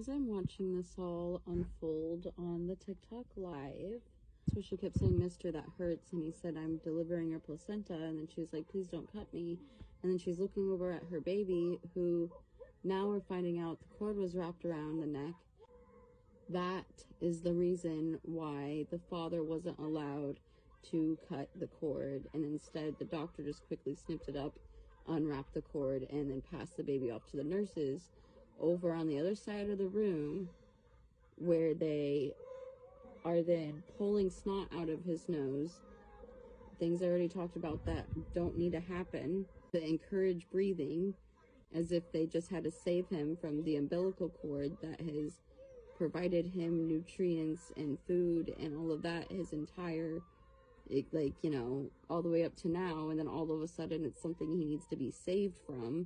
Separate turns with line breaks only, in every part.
As I'm watching this all unfold on the TikTok live, so she kept saying, "Mister, that hurts," and he said, "I'm delivering your placenta," and then she was like, "Please don't cut me," and then she's looking over at her baby, who now we're finding out the cord was wrapped around the neck. That is the reason why the father wasn't allowed to cut the cord, and instead the doctor just quickly snipped it up, unwrapped the cord, and then passed the baby off to the nurses over on the other side of the room, where they are then pulling snot out of his nose, things I already talked about that don't need to happen, to encourage breathing, as if they just had to save him from the umbilical cord that has provided him nutrients and food and all of that his entire, like, you know, all the way up to now, and then all of a sudden it's something he needs to be saved from.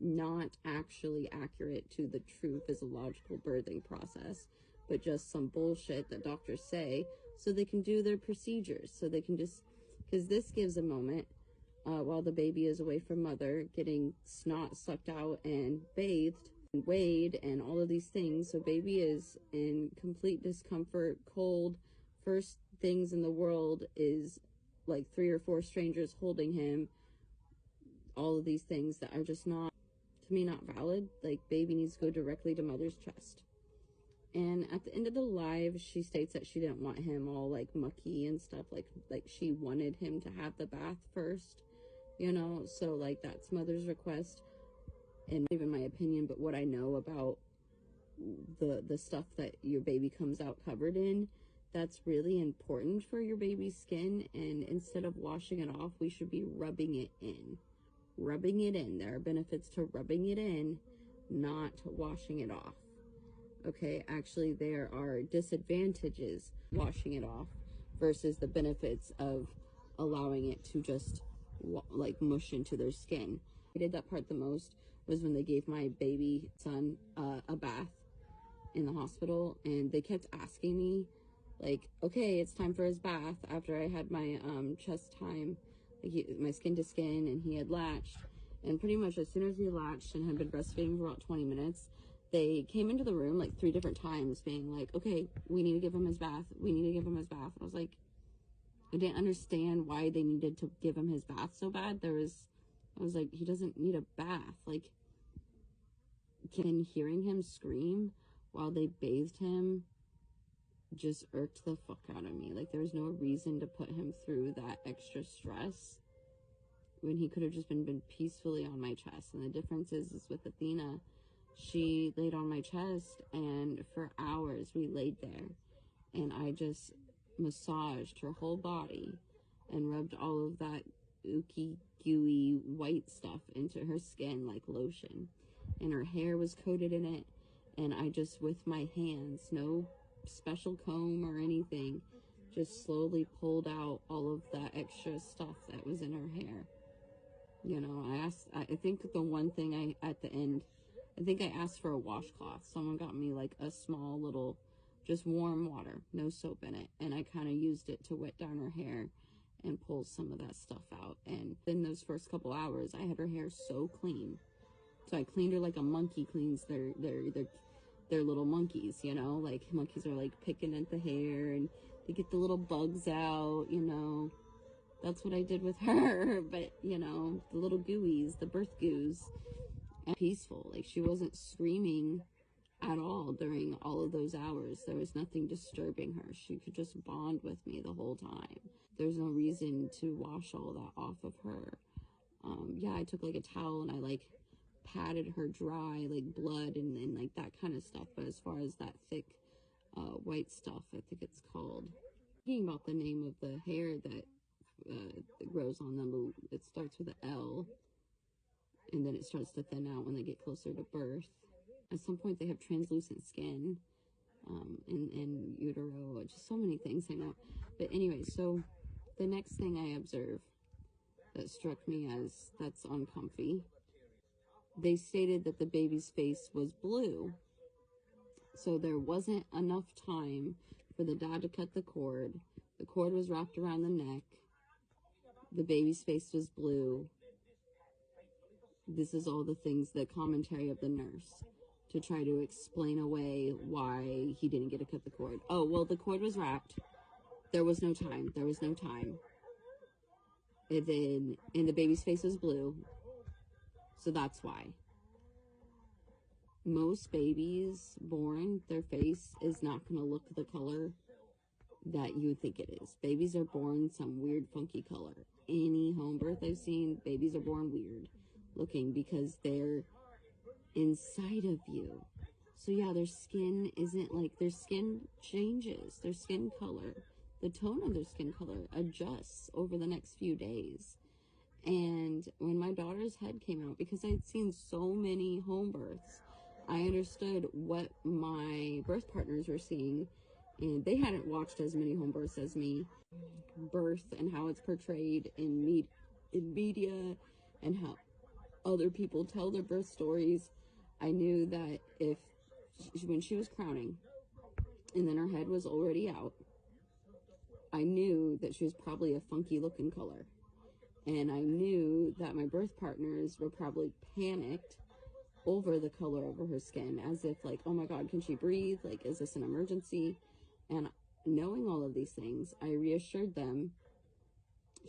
Not actually accurate to the true physiological birthing process, but just some bullshit that doctors say so they can do their procedures, so they can just, because this gives a moment while the baby is away from mother, getting snot sucked out and bathed and weighed and all of these things. So baby is in complete discomfort, cold. First things in the world is like 3 or 4 strangers holding him. All of these things that are just not, to me, not valid. Like, baby needs to go directly to mother's chest. And at the end of the live, she states that she didn't want him all like mucky and stuff, like she wanted him to have the bath first, you know. So like, that's mother's request, and not even my opinion, but what I know about the stuff that your baby comes out covered in, that's really important for your baby's skin. And instead of washing it off, we should be rubbing it in. Rubbing it in. There are benefits to rubbing it in, not washing it off. Okay, actually there are disadvantages washing it off versus the benefits of allowing it to just like mush into their skin. I did that part the most was when they gave my baby son a bath in the hospital, and they kept asking me, like, okay, it's time for his bath, after I had my chest time, like my skin to skin, and he had latched. And pretty much as soon as he latched and had been breastfeeding for about 20 minutes, they came into the room like 3 different times being like, okay, we need to give him his bath. We need to give him his bath. And I was like, I didn't understand why they needed to give him his bath so bad. I was like, he doesn't need a bath. Like, hearing him scream while they bathed him just irked the fuck out of me. Like, there was no reason to put him through that extra stress when he could have just been peacefully on my chest. And the difference is with Athena, she laid on my chest, and for hours we laid there, and I just massaged her whole body and rubbed all of that ooky gooey white stuff into her skin like lotion, and her hair was coated in it, and I just, with my hands, no special comb or anything, just slowly pulled out all of that extra stuff that was in her hair. You know, I think the one thing at the end, I think I asked for a washcloth. Someone got me like a small little, just warm water, no soap in it. And I kind of used it to wet down her hair and pull some of that stuff out. And in those first couple hours, I had her hair so clean. So I cleaned her like a monkey cleans their little monkeys, you know? Like, monkeys are like picking at the hair and they get the little bugs out, you know? That's what I did with her. But, you know, the little gooies, the birth goos. And peaceful. Like, she wasn't screaming at all during all of those hours. There was nothing disturbing her. She could just bond with me the whole time. There's no reason to wash all that off of her. Yeah, I took like a towel and I like patted her dry, like blood and like that kind of stuff. But as far as that thick white stuff, I think it's called, thinking about the name of the hair that grows on them, it starts with an L. And then it starts to thin out when they get closer to birth. At some point, they have translucent skin, in utero, just so many things I know. But anyway, so the next thing I observed that struck me as that's uncomfy, they stated that the baby's face was blue. So there wasn't enough time for the dad to cut the cord. The cord was wrapped around the neck. The baby's face was blue. This is all the things, the commentary of the nurse, to try to explain away why he didn't get to cut the cord. Oh, well, the cord was wrapped. There was no time. There was no time. And the baby's face was blue. So that's why. Most babies born, their face is not going to look the color that you think it is. Babies are born some weird, funky color. Any home birth I've seen, babies are born weird looking because they're inside of you. So yeah, their skin isn't like, their skin changes. Their skin color, the tone of their skin color adjusts over the next few days. And when my daughter's head came out, because I'd seen so many home births, I understood what my birth partners were seeing, and they hadn't watched as many home births as me. Birth and how it's portrayed in media and how other people tell their birth stories. I knew that when she was crowning and then her head was already out, I knew that she was probably a funky looking color. And I knew that my birth partners were probably panicked over the color over her skin, as if like, oh my God, can she breathe? Like, is this an emergency? And knowing all of these things, I reassured them,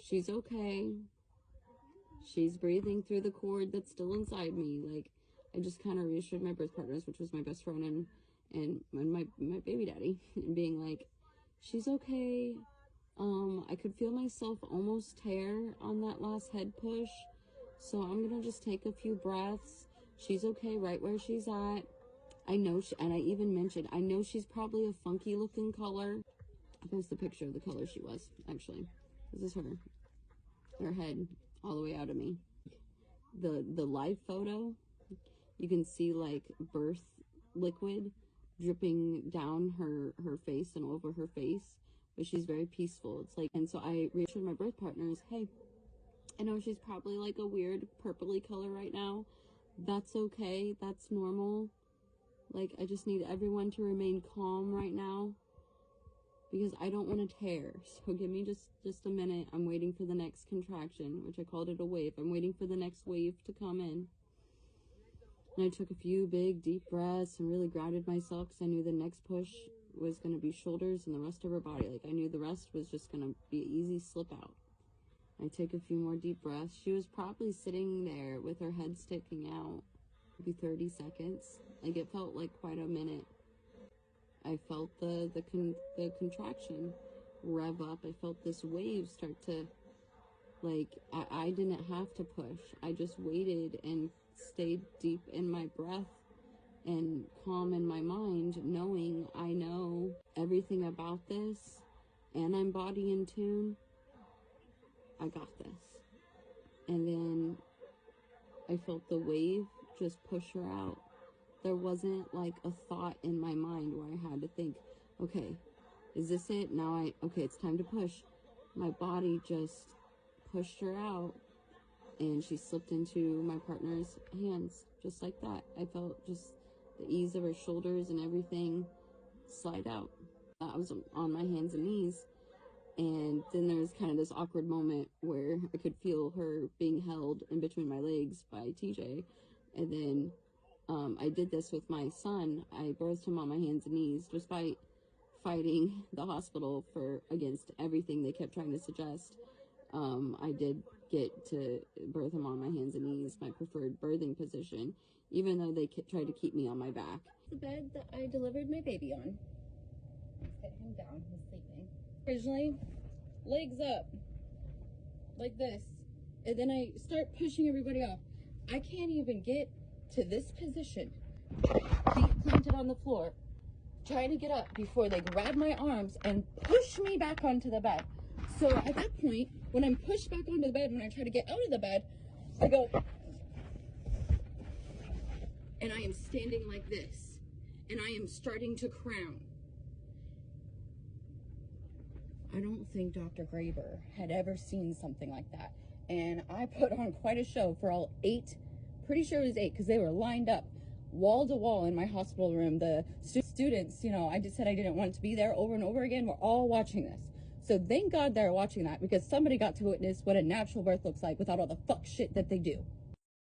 she's okay. She's breathing through the cord that's still inside me. Like, I just kind of reassured my birth partners, which was my best friend and my baby daddy, and being like, she's okay. I could feel myself almost tear on that last head push. So I'm going to just take a few breaths. She's okay right where she's at. I know and I even mentioned, I know she's probably a funky looking color. There's the picture of the color she was, actually. This is her head all the way out of me. The live photo, you can see like birth liquid dripping down her face and over her face, but she's very peaceful. It's like, and so I reassured my birth partners, hey, I know she's probably like a weird purpley color right now. That's okay. That's normal. Like, I just need everyone to remain calm right now because I don't want to tear. So give me just a minute. I'm waiting for the next contraction, which I called it a wave. I'm waiting for the next wave to come in. And I took a few big, deep breaths and really grounded myself because I knew the next push was going to be shoulders and the rest of her body. Like, I knew the rest was just going to be an easy slip out. I took a few more deep breaths. She was probably sitting there with her head sticking out, maybe 30 seconds. Like, it felt like quite a minute. I felt the contraction rev up. I felt this wave start to, like, I didn't have to push. I just waited and stayed deep in my breath and calm in my mind, knowing I know everything about this and I'm body in tune. I got this. And then I felt the wave just push her out. There wasn't like a thought in my mind where I had to think, okay, is this it? Now okay, it's time to push. My body just pushed her out and she slipped into my partner's hands just like that. I felt just the ease of her shoulders and everything slide out. I was on my hands and knees. And then there was kind of this awkward moment where I could feel her being held in between my legs by TJ. And then I did this with my son. I birthed him on my hands and knees, despite fighting the hospital against everything they kept trying to suggest. I did get to birth him on my hands and knees, my preferred birthing position, even though they tried to keep me on my back. The bed that I delivered my baby on. Let's get him down. He's sleeping. Originally, legs up, like this, and then I start pushing everybody off. I can't even get to this position, feet planted on the floor, trying to get up before they grab my arms and push me back onto the bed. So at that point, when I'm pushed back onto the bed, when I try to get out of the bed, I go, and I am standing like this, and I am starting to crown. I don't think Dr. Graber had ever seen something like that. And I put on quite a show for all 8, pretty sure it was 8, because they were lined up wall to wall in my hospital room. The students, you know, I just said I didn't want to be there over and over again. We're all watching this. So thank God they're watching that, because somebody got to witness what a natural birth looks like without all the fuck shit that they do.